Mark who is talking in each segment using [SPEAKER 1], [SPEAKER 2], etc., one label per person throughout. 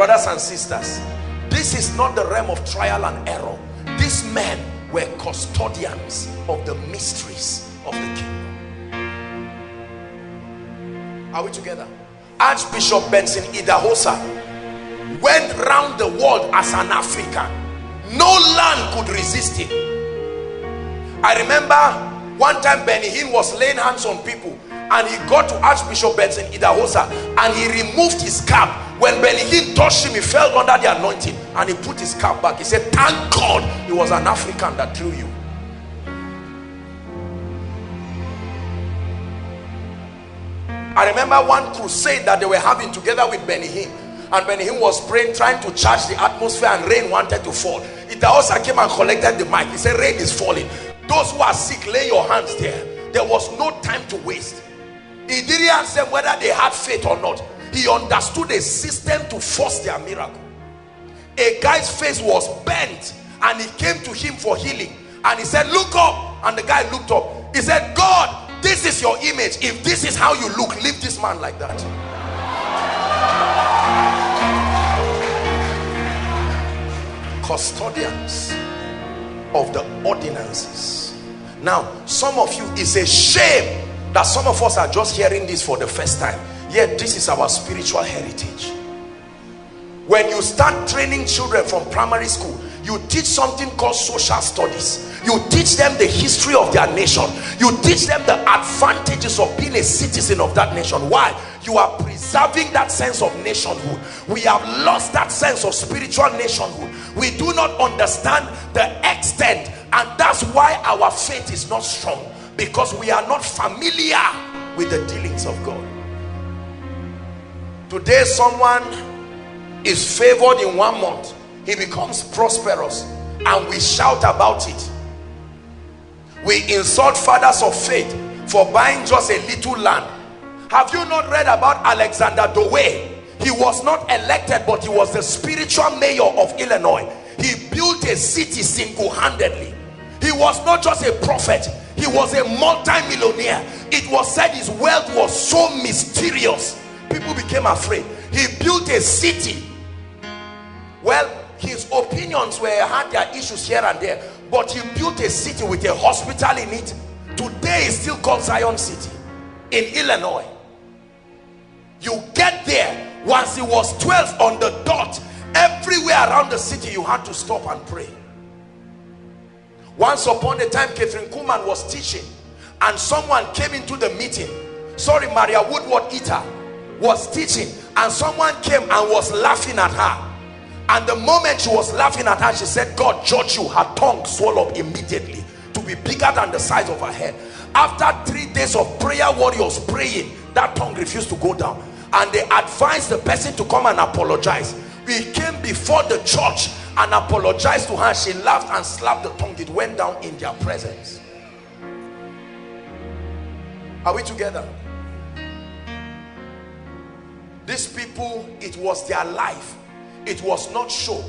[SPEAKER 1] Brothers and sisters, this is not the realm of trial and error. These men were custodians of the mysteries of the kingdom. Are we together? Archbishop Benson Idahosa went round the world as an African. No land could resist him. I remember one time Benny Hinn was laying hands on people, and he got to Archbishop Benson Idahosa and he removed his cap. When Benny Hinn touched him, he fell under the anointing and he put his cap back. He said, thank God it was an African that drew you. I remember one crusade that they were having together with Benny Hinn, and Benny Hinn was praying, trying to charge the atmosphere, and rain wanted to fall. Idahosa came and collected the mic. He said, rain is falling. Those who are sick, lay your hands there. There was no time to waste. He didn't ask them whether they had faith or not. He understood a system to force their miracle. A guy's face was bent and he came to him for healing, and he said, look up. And the guy looked up. He said, God, this is your image. If this is how you look, leave this man like that. Custodians of the ordinances. Now, some of you, it's a shame that some of us are just hearing this for the first time. Yet this is our spiritual heritage. When you start training children from primary school, you teach something called social studies. You teach them the history of their nation. You teach them the advantages of being a citizen of that nation. Why? You are preserving that sense of nationhood. We have lost that sense of spiritual nationhood. We do not understand the extent, and that's why our faith is not strong, because we are not familiar with the dealings of God. Today someone is favored in 1 month, he becomes prosperous, and we shout about it. We insult fathers of faith for buying just a little land. Have you not read about Alexander Dewey? He was not elected, but he was the spiritual mayor of Illinois. He built a city single-handedly. He was not just a prophet, he was a multi-millionaire. It was said his wealth was so mysterious, people became afraid. He built a city. Well, his opinions had their issues here and there, but he built a city with a hospital in it. Today it's still called Zion City in Illinois. You get there, once it was 12 on the dot, everywhere around the city you had to stop and pray. Once upon a time, Catherine Kuhlman was teaching, and someone came into the meeting. Maria Woodward Eater was teaching, and someone came and was laughing at her. And the moment she was laughing at her, she said, God judge you. Her tongue swelled up immediately to be bigger than the size of her head. After 3 days of prayer warriors praying, that tongue refused to go down, and they advised the person to come and apologize. We came before the church and apologized to her. She laughed and slapped the tongue. It went down in their presence. Are we together? These people, it was their life. It was not show.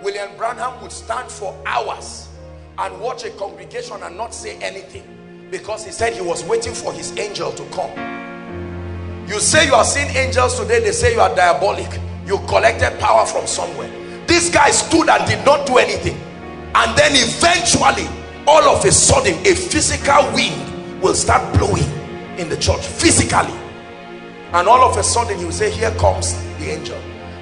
[SPEAKER 1] William Branham would stand for hours and watch a congregation and not say anything, because he said he was waiting for his angel to come. You say you are seeing angels today, they say you are diabolic. You collected power from somewhere. This guy stood and did not do anything, and then eventually, all of a sudden, a physical wind will start blowing in the church physically, and all of a sudden he will say, here comes the angel,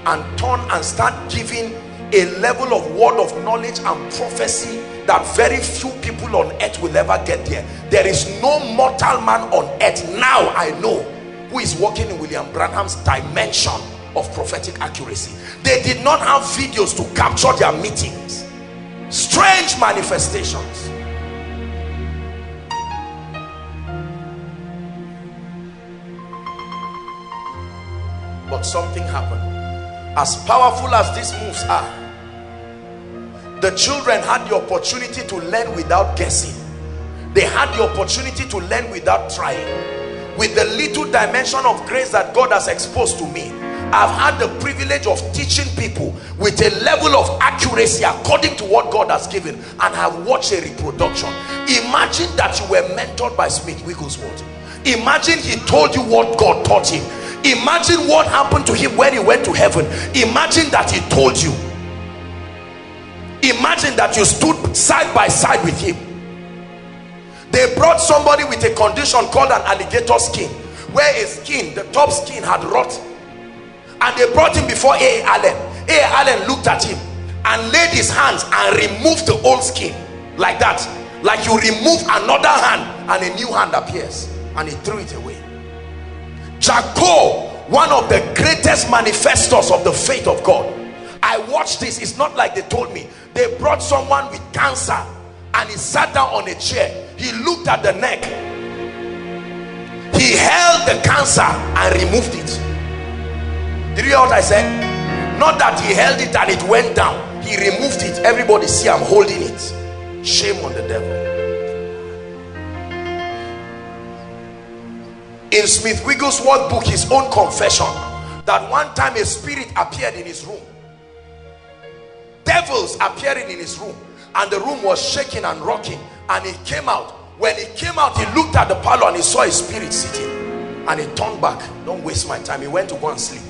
[SPEAKER 1] and turn and start giving a level of word of knowledge and prophecy that very few people on earth will ever get there. There is no mortal man on earth now I know who is working in William Branham's dimension of prophetic accuracy. They did not have videos to capture their meetings. Strange manifestations. But something happened. As powerful as these moves are, the children had the opportunity to learn without guessing. They had the opportunity to learn without trying. With the little dimension of grace that God has exposed to me, I've had the privilege of teaching people with a level of accuracy according to what God has given, and have watched a reproduction. Imagine that you were mentored by Smith Wigglesworth. Imagine he told you what God taught him. Imagine what happened to him when he went to heaven. Imagine that he told you. Imagine that you stood side by side with him. They brought somebody with a condition called an alligator skin, where his skin, the top skin, had rot. And they brought him before A. Allen. A. Allen looked at him and laid his hands and removed the old skin, like that, like you remove another hand and a new hand appears, and he threw it away. Jacob, one of the greatest manifestors of the faith of God. I watched this. It's not like they told me. They brought someone with cancer and he sat down on a chair. He looked at the neck. He held the cancer and removed it. Did you hear what I said? Not that he held it and it went down. He removed it. Everybody see I'm holding it. Shame on the devil. In Smith Wigglesworth's book, his own confession, that one time a spirit appeared in his room. Devils appearing in his room, and the room was shaking and rocking, and he came out. When he came out, he looked at the parlor and he saw a spirit sitting, and he turned back. Don't waste my time. He went to go and sleep.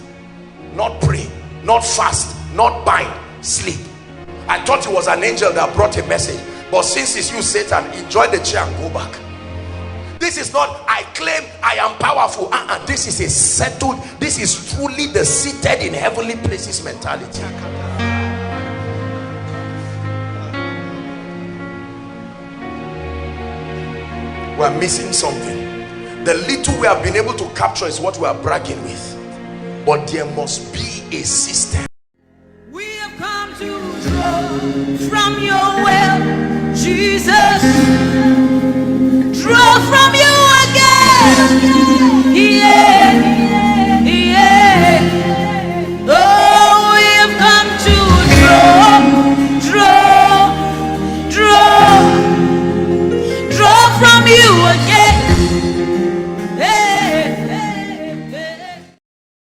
[SPEAKER 1] Not pray, not fast, not bind, sleep. I thought it was an angel that brought a message, but since it's you, Satan, enjoy the chair and go back. This is not I claim I am powerful. This is a settled, this is truly the seated in heavenly places mentality. We're missing something. The little we have been able to capture is what we are bragging with. But there must be a system.
[SPEAKER 2] We have come to draw from your well, Jesus. Draw from your